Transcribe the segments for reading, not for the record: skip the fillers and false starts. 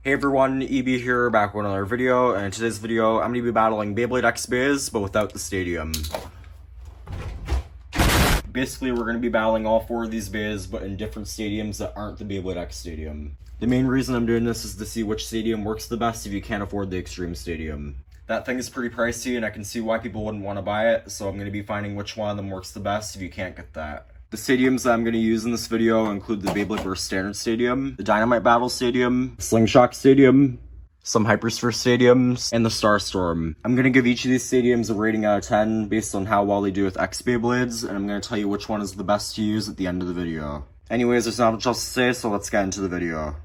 Hey everyone, EB here, back with another video, and in today's video, I'm going to be battling Beyblade X Beys, but without the stadium. Basically, we're going to be battling all four of these Beys, but in different stadiums that aren't the Beyblade X stadium. The main reason I'm doing this is to see which stadium works the best if you can't afford the Extreme Stadium. That thing is pretty pricey, and I can see why people wouldn't want to buy it, so I'm going to be finding which one of them works the best if you can't get that. The stadiums that I'm going to use in this video include the Beyblade Burst Standard Stadium, the Dynamite Battle Stadium, Slingshot Stadium, some Hypersphere Stadiums, and the Star Storm. I'm going to give each of these stadiums a rating out of 10 based on how well they do with X Beyblades, and I'm going to tell you which one is the best to use at the end of the video. Anyways, there's not much else to say, so let's get into the video.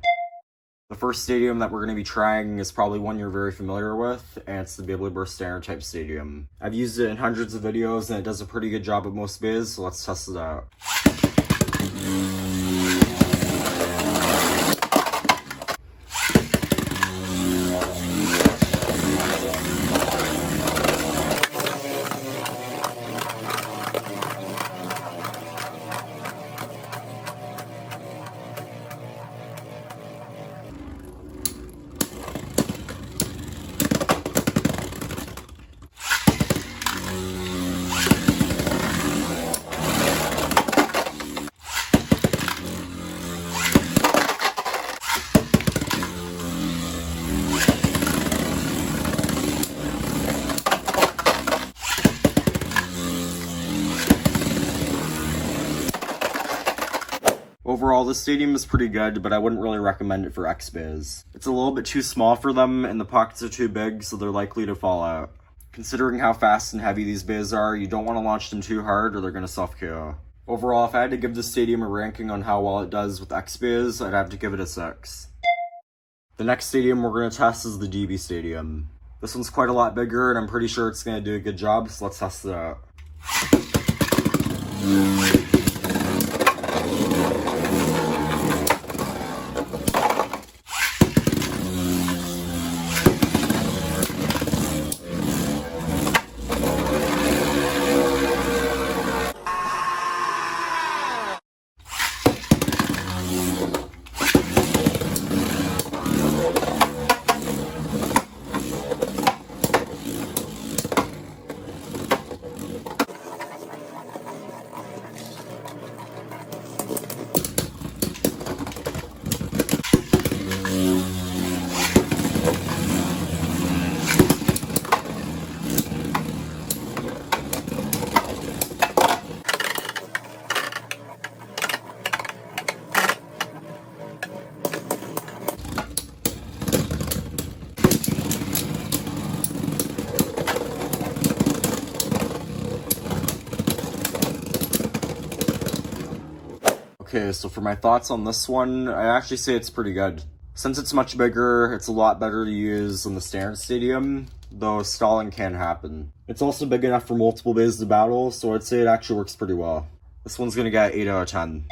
The first stadium that we're going to be trying is probably one you're very familiar with, and it's the Beyblade Burst Standard type stadium. I've used it in hundreds of videos, and it does a pretty good job at most bays, so let's test it out. Overall, this stadium is pretty good, but I wouldn't really recommend it for X Beys. It's a little bit too small for them, and the pockets are too big, so they're likely to fall out. Considering how fast and heavy these bays are, you don't want to launch them too hard or they're going to self-KO. Overall, if I had to give this stadium a ranking on how well it does with X Beys, I'd have to give it a 6. The next stadium we're going to test is the DB Stadium. This one's quite a lot bigger, and I'm pretty sure it's going to do a good job, so let's test it out. Okay, so for my thoughts on this one, I actually say it's pretty good. Since it's much bigger, it's a lot better to use than the standard stadium, though stalling can happen. It's also big enough for multiple bays to battle, so I'd say it actually works pretty well. This one's gonna get 8 out of 10.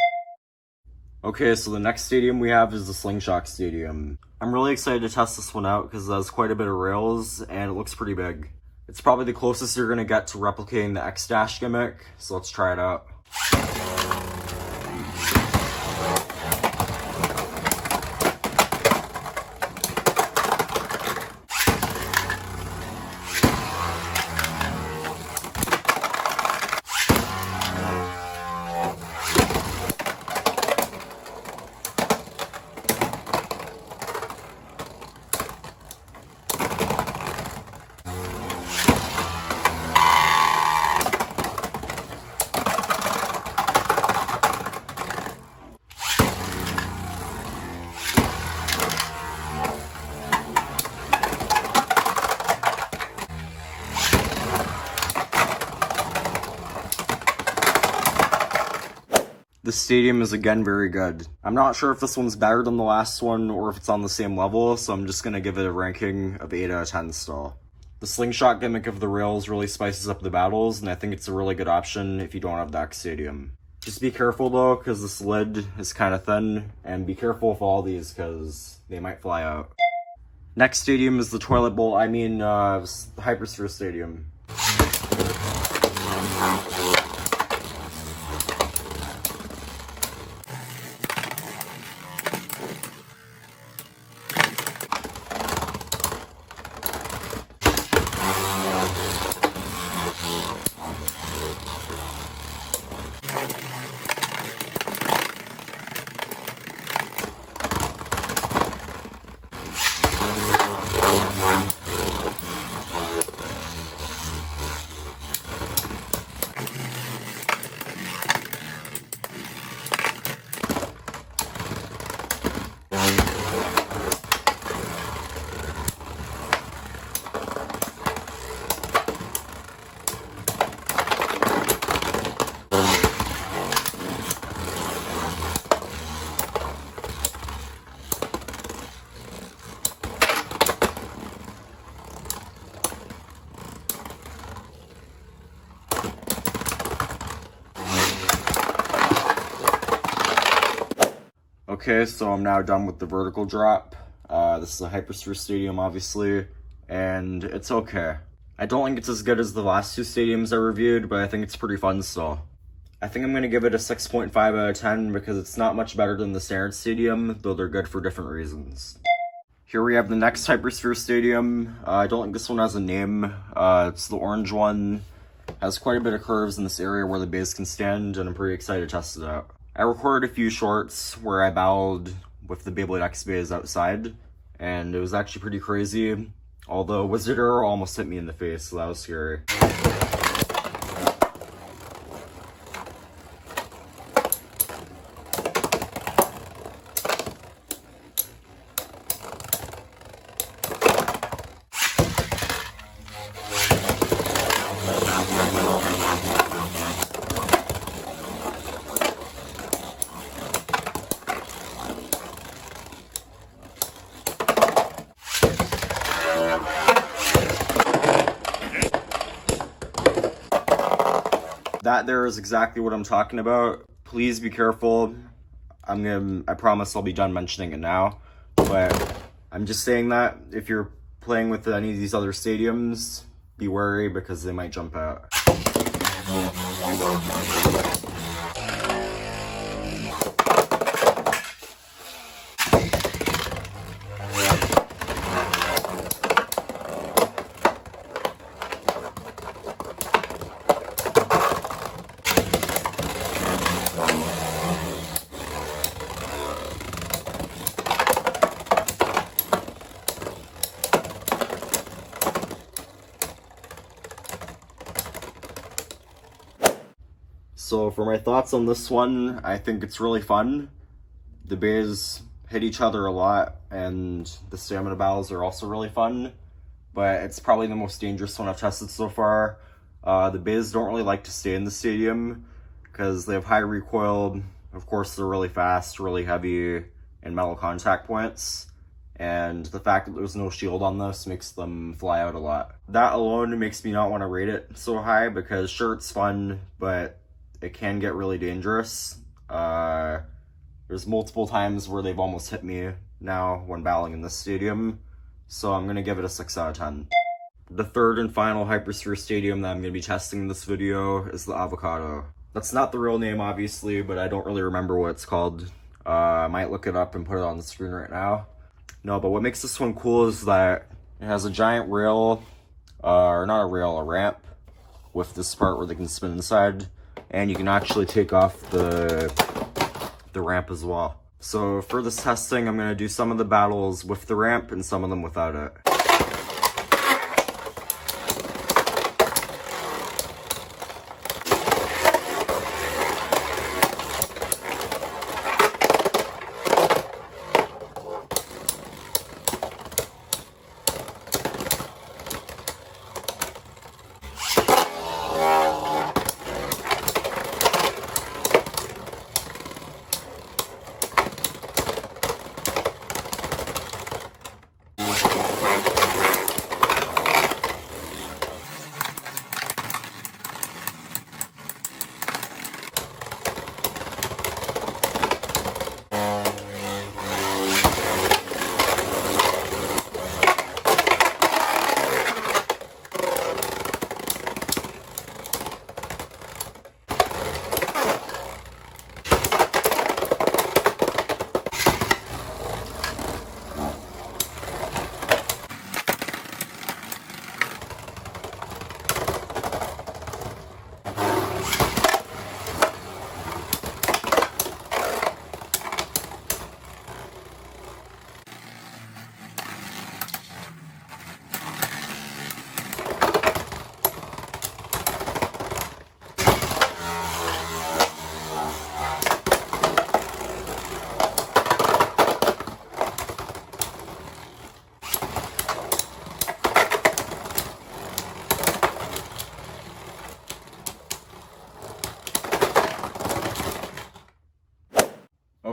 Okay, so the next stadium we have is the Slingshot Stadium. I'm really excited to test this one out because it has quite a bit of rails, and it looks pretty big. It's probably the closest you're gonna get to replicating the X-Dash gimmick, so let's try it out. This stadium is again very good. I'm not sure if this one's better than the last one or if it's on the same level, so I'm just gonna give it a ranking of 8 out of 10 still. The slingshot gimmick of the rails really spices up the battles, and I think it's a really good option if you don't have the X Stadium. Just be careful though, because this lid is kind of thin, and be careful with all these because they might fly out. Next stadium is the toilet bowl, Hypersphere Stadium. Okay, so I'm now done with the vertical drop. This is a Hypersphere Stadium, obviously, and it's okay. I don't think it's as good as the last two stadiums I reviewed, but I think it's pretty fun still. I think I'm going to give it a 6.5 out of 10 because it's not much better than the standard stadium, though they're good for different reasons. Here we have the next Hypersphere Stadium. I don't think this one has a name. It's the orange one. Has quite a bit of curves in this area where the Beys can stand, and I'm pretty excited to test it out. I recorded a few shorts where I battled with the Beyblade X Beys outside, and it was actually pretty crazy. Although Wizarder almost hit me in the face, so that was scary. That there is exactly what I'm talking about. Please be careful. I promise I'll be done mentioning it now, but I'm just saying that if you're playing with any of these other stadiums, be wary because they might jump out. So for my thoughts on this one, I think it's really fun. The Beys hit each other a lot, and the stamina battles are also really fun, but it's probably the most dangerous one I've tested so far. The Beys don't really like to stay in the stadium because they have high recoil. Of course, they're really fast, really heavy, and metal contact points. And the fact that there's no shield on this makes them fly out a lot. That alone makes me not want to rate it so high because sure, it's fun, but it can get really dangerous. There's multiple times where they've almost hit me now when battling in this stadium, so I'm gonna give it a 6 out of 10. The third and final Hypersphere Stadium that I'm gonna be testing in this video is the Avocado. That's not the real name, obviously, but I don't really remember what it's called. I might look it up and put it on the screen right now. No, but what makes this one cool is that it has a giant rail, or not a rail, a ramp, with this part where they can spin inside. And you can actually take off the ramp as well. So for this testing, I'm going to do some of the battles with the ramp and some of them without it.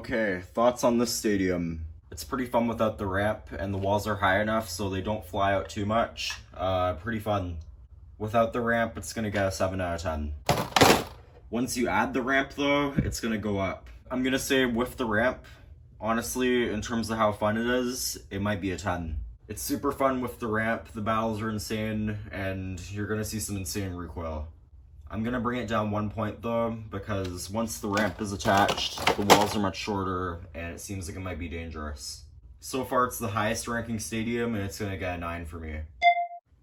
Okay, thoughts on this stadium. It's pretty fun without the ramp, and the walls are high enough so they don't fly out too much. Pretty fun. Without the ramp, it's gonna get a 7 out of 10. Once you add the ramp though, it's gonna go up. I'm gonna say with the ramp, honestly, in terms of how fun it is, it might be a 10. It's super fun with the ramp, the battles are insane, and you're gonna see some insane recoil. I'm gonna bring it down 1 point though, because once the ramp is attached, the walls are much shorter, and it seems like it might be dangerous. So far, it's the highest ranking stadium, and it's gonna get a 9 for me.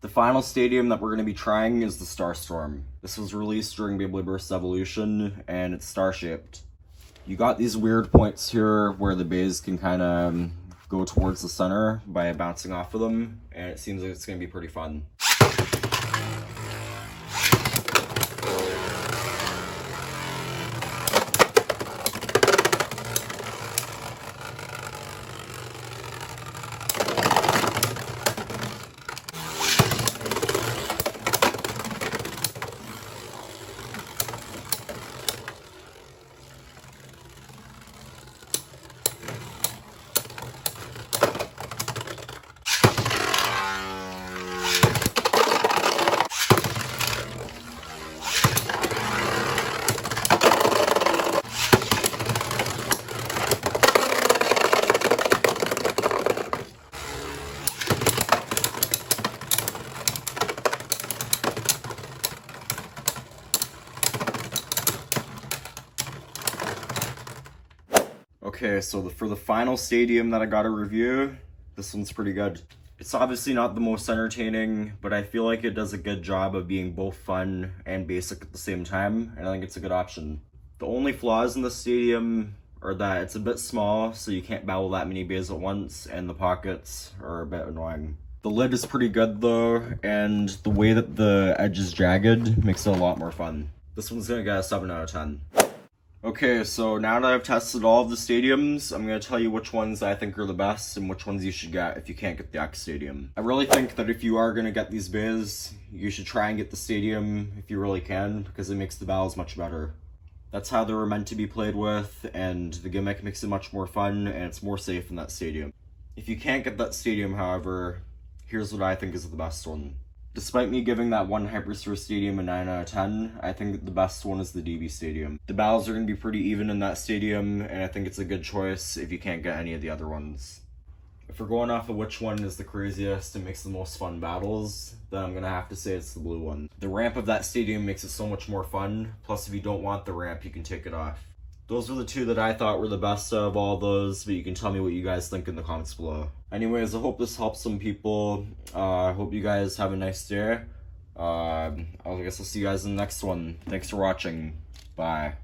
The final stadium that we're going to be trying is the Starstorm. This was released during Beyblade Burst Evolution, and it's star-shaped. You got these weird points here where the Beys can kind of go towards the center by bouncing off of them, and it seems like it's going to be pretty fun. Okay, so for the final stadium that I got to review, this one's pretty good. It's obviously not the most entertaining, but I feel like it does a good job of being both fun and basic at the same time, and I think it's a good option. The only flaws in the stadium are that it's a bit small, so you can't battle that many bays at once, and the pockets are a bit annoying. The lid is pretty good though, and the way that the edge is jagged makes it a lot more fun. This one's gonna get a 7 out of 10. Okay, so now that I've tested all of the stadiums, I'm going to tell you which ones I think are the best and which ones you should get if you can't get the X stadium. I really think that if you are going to get these bays, you should try and get the stadium if you really can, because it makes the battles much better. That's how they were meant to be played with, and the gimmick makes it much more fun, and it's more safe in that stadium. If you can't get that stadium, however, here's what I think is the best one. Despite me giving that one Hypersphere Stadium a 9 out of 10, I think that the best one is the DB Stadium. The battles are going to be pretty even in that stadium, and I think it's a good choice if you can't get any of the other ones. If we're going off of which one is the craziest and makes the most fun battles, then I'm going to have to say it's the blue one. The ramp of that stadium makes it so much more fun, plus if you don't want the ramp, you can take it off. Those were the two that I thought were the best of all those, but you can tell me what you guys think in the comments below. Anyways, I hope this helps some people. I hope you guys have a nice day. I guess I'll see you guys in the next one. Thanks for watching. Bye.